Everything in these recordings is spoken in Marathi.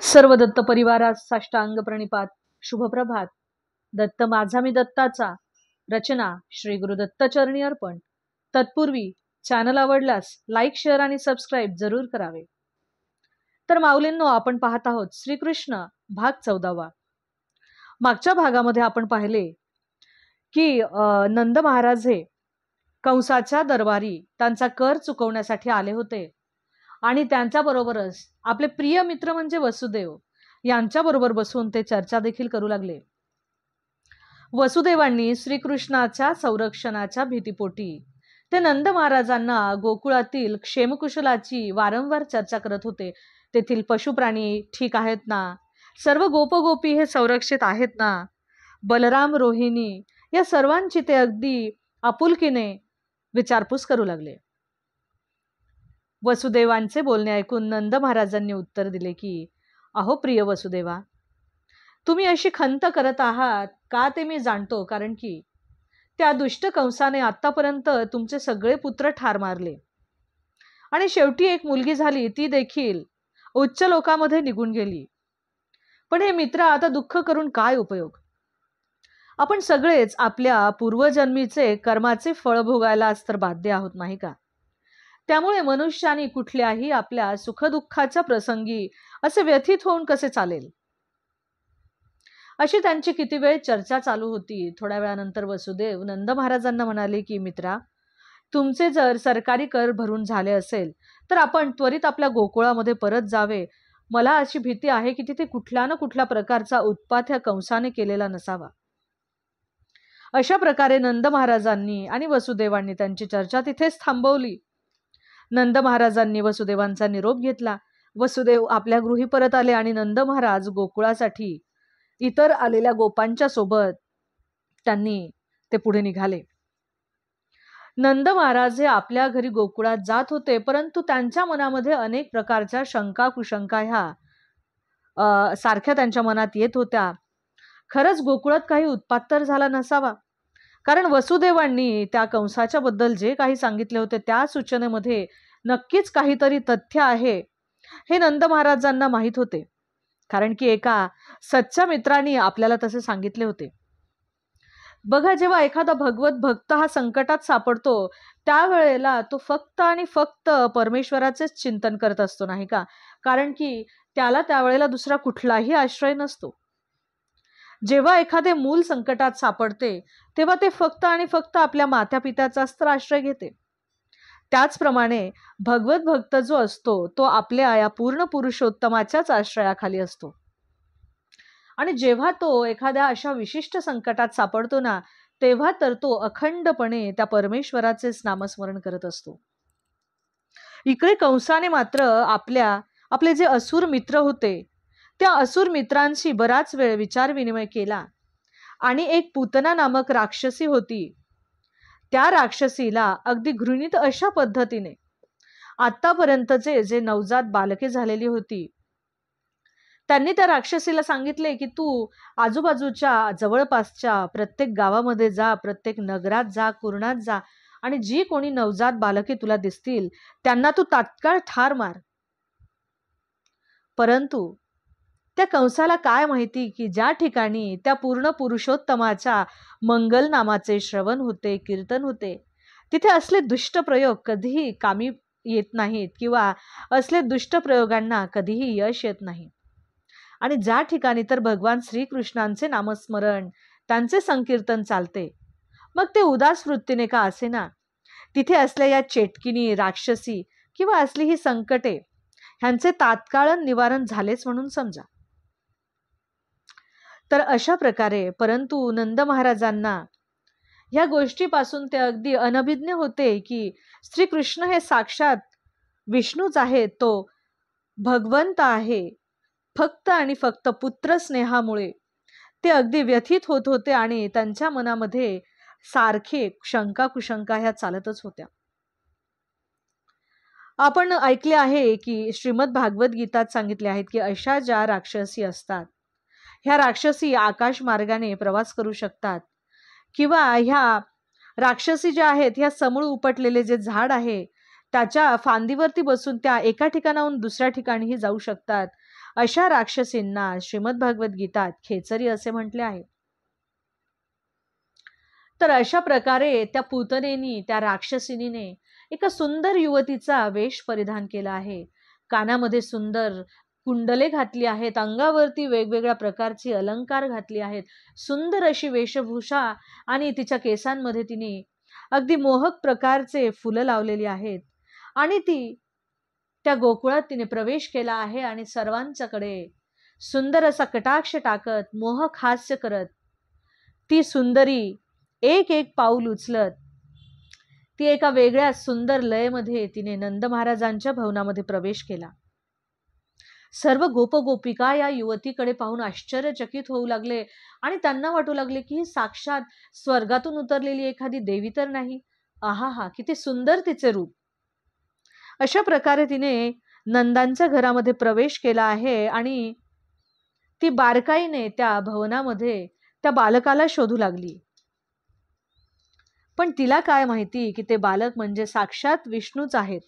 सर्व दत्त परिवारास साष्टांग प्रणिपात. शुभप्रभात. दत्त माझा मी दत्ताचा. रचना श्री गुरुदत्त चरणी अर्पण. तत्पूर्वी चॅनल आवडल्यास लाईक, शेअर आणि सबस्क्राईब जरूर करावे. तर माऊलींनो, आपण पाहत आहोत श्रीकृष्ण भाग 14वा. मागच्या भागामध्ये आपण पाहिले की नंद महाराज हे कंसाच्या दरबारी त्यांचा कर चुकवण्यासाठी आले होते आणि त्यांच्या बरोबरच आपले प्रिय मित्र म्हणजे वसुदेव यांच्या बरोबर बसून ते चर्चा देखील करू लागले. वसुदेवांनी श्रीकृष्णाच्या संरक्षणाच्या भीतीपोटी ते नंद महाराजांना गोकुळातील क्षेमकुशलाची वारंवार चर्चा करत होते. तेथील पशुप्राणी ठीक आहेत ना, सर्व गोपगोपी हे संरक्षित आहेत ना, बलराम, रोहिणी या सर्वांची ते अगदी आपुलकीने विचारपूस करू लागले. वसुदेवांचे बोलणे ऐकून नंद महाराजांनी उत्तर दिले की अहो प्रिय वसुदेवा, तुम्ही अशी खंत करत आहात का ते मी जाणतो, कारण की त्या दुष्ट कंसाने आतापर्यंत तुमचे सगळे पुत्र ठार मारले आणि शेवटी एक मुलगी झाली, ती देखील उच्च लोकांमध्ये निघून गेली. पण हे मित्र, आता दुःख करून काय उपयोग? आपण सगळेच आपल्या पूर्वजन्मीचे कर्माचे फळ भोगायलाच तर बाध्य आहोत, नाही का? त्यामुळे मनुष्याने कुठल्याही आपल्या सुखदुःखाच्या प्रसंगी असे व्यथित होऊन कसे चालेल? अशी त्यांची किती वेळ चर्चा चालू होती. थोड्या वेळानंतर वसुदेव नंद महाराजांना म्हणाले की मित्रा, तुमचे जर सरकारी कर भरून झाले असेल तर आपण त्वरित आपल्या गोकुळामध्ये परत जावे. मला अशी भीती आहे की तिथे कुठल्या ना कुठल्या प्रकारचा उत्पात ह्या कंसाने केलेला नसावा. अशा प्रकारे नंद महाराजांनी आणि वसुदेवांनी त्यांची चर्चा तिथेच थांबवली. नंद महाराजांनी वसुदेवांचा निरोप घेतला. वसुदेव आपल्या गृही परत आले आणि नंद महाराज गोकुळासाठी इतर आलेल्या गोपांच्या सोबत त्यांनी ते पुढे निघाले. नंद महाराज हे आपल्या घरी गोकुळात जात होते, परंतु त्यांच्या मनामध्ये अनेक प्रकारच्या शंका कुशंका ह्या सारख्या त्यांच्या मनात येत होत्या. खरंच गोकुळात काही उत्पात तर झाला नसावा, कारण वसुदेवांनी त्या कंसाच्या बद्दल जे काही सांगितले होते त्या सूचनेमध्ये नक्कीच काहीतरी तथ्य आहे हे नंद महाराजांना माहित होते, कारण की एका सच्च्या मित्रांनी आपल्याला तसे सांगितले होते. बघा, जेव्हा एखादा भगवत भक्त हा संकटात सापडतो त्यावेळेला तो फक्त आणि फक्त परमेश्वराचेच चिंतन करत असतो, नाही का? कारण की त्याला त्यावेळेला दुसरा कुठलाही आश्रय नसतो. जेव्हा एखादे मूल संकटात सापडते तेव्हा ते फक्त आणि फक्त आपल्या माता पित्याचाच तर आश्रय घेते. त्याचप्रमाणे भगवत भक्त जो असतो तो आपल्या या पूर्ण पुरुषोत्तमाच्याच आश्रयाखाली असतो. आणि जेव्हा तो एखाद्या अशा विशिष्ट संकटात सापडतो ना, तेव्हा तर तो अखंडपणे त्या परमेश्वराचेच नामस्मरण करत असतो. इकडे कंसाने मात्र आपले जे असुर मित्र होते त्या असुर मित्रांशी बराच वेळ विचार विनिमय केला आणि एक पूतना नामक राक्षसी होती, त्या राक्षसीला अगदी घृणित अशा पद्धतीने आतापर्यंतचे जे नवजात बालके झालेली होती त्यांनी त्या राक्षसीला सांगितले की तू आजूबाजूच्या जवळपासच्या प्रत्येक गावामध्ये जा, प्रत्येक नगरात जा, कुरणात जा आणि जी कोणी नवजात बालके तुला दिसतील त्यांना तू तात्काळ ठार मार. परंतु त्या कंसाला काय माहिती की ज्या ठिकाणी त्या पूर्ण पुरुषोत्तमाच्या मंगल नामाचे श्रवण होते, कीर्तन होते, तिथे असले दुष्ट प्रयोग कधीही कामी येत नाहीत किंवा असले दुष्ट प्रयोगांना कधीही यश येत नाही. आणि ज्या ठिकाणी तर भगवान श्रीकृष्णांचे नामस्मरण, त्यांचे संकीर्तन चालते, मग ते उदास वृत्तीने का असेना, तिथे असल्या या चेटकिनी, राक्षसी किंवा असली ही संकटे ह्यांचे तात्काळ निवारण झालेच म्हणून समजा. तर अशा प्रकारे परंतु नंद महाराजांना या गोष्टीपासून ते अगदी अनभिज्ञ होते की श्रीकृष्ण हे साक्षात विष्णूच आहे, तो भगवंत आहे. फक्त आणि फक्त पुत्र स्नेहामुळे ते अगदी व्यथित होत होते आणि त्यांच्या मनामध्ये सारखे शंका कुशंका ह्या चालतच होत्या. आपण ऐकले आहे की श्रीमद भागवत गीतात सांगितले आहेत की अशा ज्या राक्षसी असतात ह्या राक्षसी आकाश मार्गाने प्रवास करू शकतात किंवा ह्या राक्षसी ज्या आहेत ह्या समूळ उपटलेले जे झाड आहे त्याच्या फांदीवरती बसून त्या एका ठिकाणाहून दुसऱ्या ठिकाणीही जाऊ शकतात अशा राक्षसींना श्रीमद भागवत गीतात खेचरी असे म्हटले आहे. तर अशा प्रकारे त्या पूतनेनी, त्या राक्षसिनीने एका सुंदर युवतीचा वेश परिधान केला आहे. कानामध्ये सुंदर कुंडले घातली आहेत, अंगावरती वेगवेगळ्या प्रकारची अलंकार घातली आहेत, सुंदर अशी वेशभूषा, आणि तिच्या केसांमध्ये तिने अगदी मोहक प्रकारचे फुलं लावलेली आहेत. आणि ती त्या गोकुळात तिने प्रवेश केला आहे आणि सर्वांच्याकडे सुंदर असा कटाक्ष टाकत, मोहक हास्य करत, ती सुंदरी एक एक पाऊल उचलत ती एका वेगळ्या सुंदर लयमध्ये तिने नंद महाराजांच्या भवनामध्ये प्रवेश केला. सर्व गोपगोपिका या युवतीकडे पाहून आश्चर्यचकित होऊ लागले आणि त्यांना वाटू लागले की ही साक्षात स्वर्गातून उतरलेली एखादी देवी तर नाही. आहा, किती सुंदर तिचे रूप. अशा प्रकारे तिने नंदांच्या घरामध्ये प्रवेश केला आहे आणि ती बारकाईने त्या भवनामध्ये त्या बालकाला शोधू लागली. पण तिला काय माहिती की ते बालक म्हणजे साक्षात विष्णूच आहेत.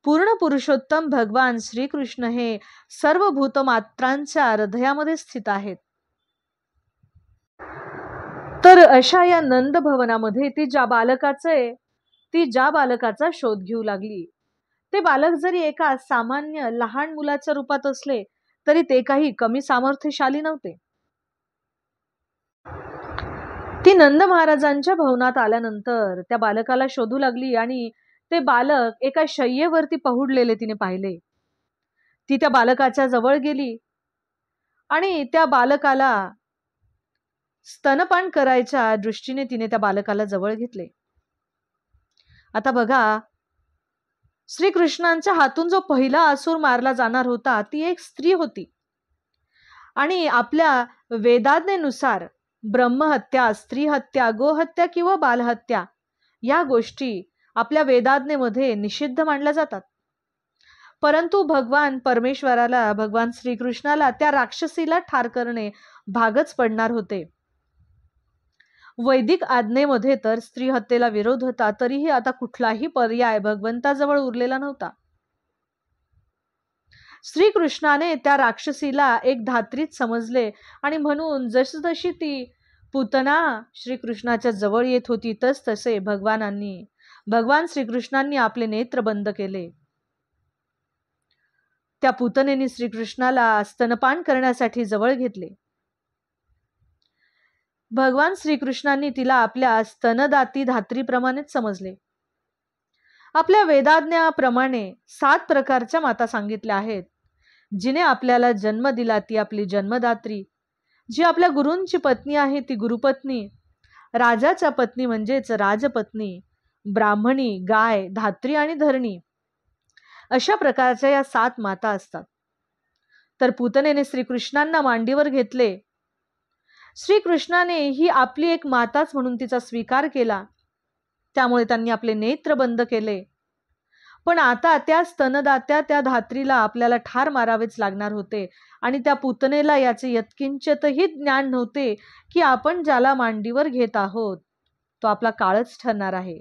पूर्ण पुरुषोत्तम भगवान श्रीकृष्ण हे सर्व भूतमात्रांच्या हृदयामध्ये स्थित आहेत. तर अशा या नंद भवनामध्ये ती ज्या बालकाचा शोध घेऊ लागली, ते बालक जरी एका सामान्य लहान मुलाच्या रूपात असले तरी ते काही कमी सामर्थ्यशाली नव्हते. ती नंद महाराजांच्या भवनात आल्यानंतर त्या बालकाला शोधू लागली आणि ते बालक एका शय्येवरती पहुडलेले तिने पाहिले. ती त्या बालकाच्या जवळ गेली आणि त्या बालकाला स्तनपान करायच्या दृष्टीने तिने त्या बालकाला जवळ घेतले. आता बघा, श्रीकृष्णांच्या हातून जो पहिला असुर मारला जाणार होता ती एक स्त्री होती. आणि आपल्या वेदाज्ञेनुसार ब्रह्महत्या, स्त्रीहत्या, गोहत्या किंवा बालहत्या या गोष्टी आपल्या वेदाज्ञेमध्ये निषिद्ध मानल्या जातात. परंतु भगवान परमेश्वराला, भगवान श्रीकृष्णाला त्या राक्षसीला ठार करणे भागच पडणार होते. वैदिक आज्ञेमध्ये तर स्त्री हत्येला विरोध होता, तरीही आता कुठलाही पर्याय भगवंताजवळ उरलेला नव्हता. श्रीकृष्णाने त्या राक्षसीला एक धात्रीच समजले आणि म्हणून जसजशी ती पूतना श्रीकृष्णाच्या जवळ येत होती तसे भगवान श्रीकृष्णांनी आपले नेत्र बंद केले. त्या पूतनेने श्रीकृष्णाला स्तनपान करण्यासाठी जवळ घेतले. भगवान श्रीकृष्णांनी तिला आपल्या स्तनदाती धात्रीप्रमाणेच समजले. आपल्या वेदाज्ञाप्रमाणे 7 प्रकारच्या माता सांगितल्या आहेत. जिने आपल्याला जन्म दिला ती आपली जन्मदात्री, जी आपल्या गुरूंची पत्नी आहे ती गुरुपत्नी, राजाच्या पत्नी म्हणजेच राजपत्नी, ब्राह्मणी, गाय, धात्री आणि धरणी, अशा प्रकारच्या या 7 माता असतात. तर पूतनेने श्रीकृष्णांना मांडीवर घेतले. श्रीकृष्णाने ही आपली एक माताच म्हणून तिचा स्वीकार केला, त्यामुळे त्यांनी आपले नेत्र बंद केले. पण आता त्या स्तनदात्या, त्या धात्रीला आपल्याला ठार मारावेच लागणार होते आणि त्या पूतनेला याचे यत्किंचितही ज्ञान नव्हते की आपण ज्याला मांडीवर घेत आहोत तो आपला काळच ठरणार आहे.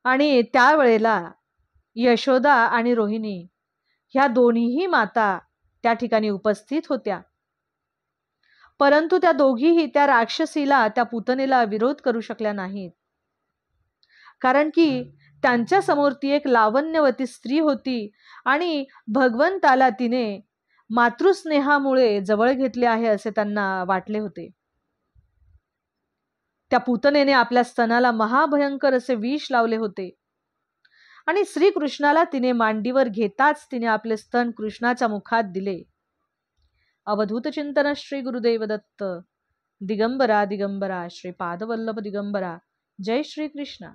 आणि त्यावेळेला यशोदा आणि रोहिणी ह्या दोन्हीही माता त्या ठिकाणी उपस्थित होत्या. परंतु त्या दोघीही त्या राक्षसीला, त्या पूतनेला विरोध करू शकल्या नाहीत. कारण की त्यांच्या समोर ती एक लावण्यवती स्त्री होती आणि भगवंताला तिने मातृस्नेहामुळे जवळ घेतले आहे असे त्यांना वाटले होते. त्या पूतनेने आपल्या स्तनाला महाभयंकर असे विष लावले होते आणि श्रीकृष्णाला तिने मांडीवर घेताच तिने आपले स्तन कृष्णाच्या मुखात दिले. अवधूत चिंतन श्री गुरुदेव दत्त. दिगंबरा दिगंबरा श्री पादवल्लभ दिगंबरा. जय श्री कृष्ण.